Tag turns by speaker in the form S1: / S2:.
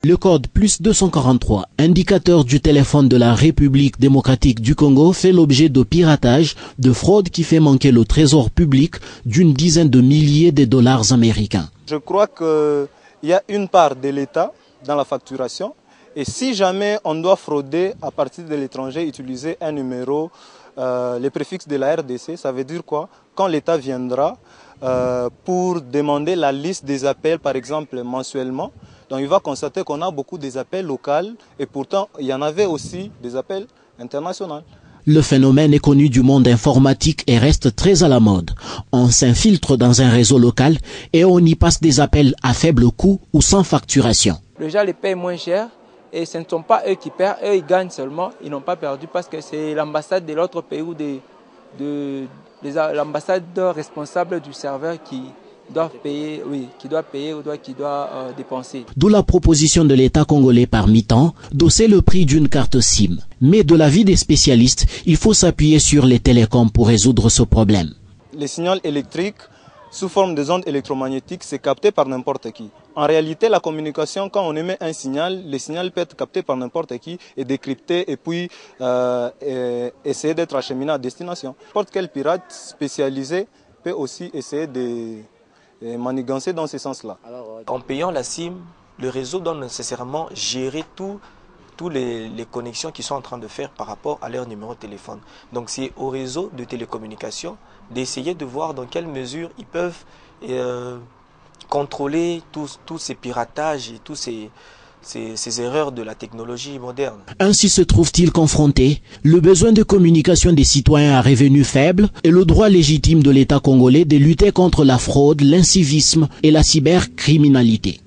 S1: Le code +243, indicateur du téléphone de la République démocratique du Congo, fait l'objet de piratage, de fraude qui fait manquer le trésor public d'une dizaine de milliers de dollars américains.
S2: Je crois qu'il y a une part de l'État dans la facturation. Et si jamais on doit frauder à partir de l'étranger, utiliser un numéro, les préfixes de la RDC, ça veut dire quoi? Quand l'État viendra pour demander la liste des appels, par exemple, mensuellement, donc il va constater qu'on a beaucoup des appels locaux et pourtant il y en avait aussi des appels internationaux.
S1: Le phénomène est connu du monde informatique et reste très à la mode. On s'infiltre dans un réseau local et on y passe des appels à faible coût ou sans facturation.
S3: Les gens les payent moins cher et ce ne sont pas eux qui perdent, eux ils gagnent seulement, ils n'ont pas perdu parce que c'est l'ambassade de l'autre pays ou l'ambassadeur responsable du serveur qui doit payer, qui doit dépenser.
S1: D'où la proposition de l'État congolais par mi-temps d'hausser le prix d'une carte SIM. Mais de l'avis des spécialistes, il faut s'appuyer sur les télécoms pour résoudre ce problème.
S2: Les signaux électriques sous forme de ondes électromagnétiques, c'est capté par n'importe qui. En réalité, la communication, quand on émet un signal, le signal peut être capté par n'importe qui et décrypté et puis essayer d'être acheminé à destination. N'importe quel pirate spécialisé peut aussi essayer de manigancer dans ce sens-là.
S4: En payant la SIM, le réseau doit nécessairement gérer toutes les connexions qu'ils sont en train de faire par rapport à leur numéro de téléphone. Donc c'est au réseau de télécommunications d'essayer de voir dans quelle mesure ils peuvent contrôler tous ces piratages et tous ces erreurs de la technologie moderne.
S1: Ainsi se trouve-t-il confronté le besoin de communication des citoyens à revenus faibles et le droit légitime de l'État congolais de lutter contre la fraude, l'incivisme et la cybercriminalité.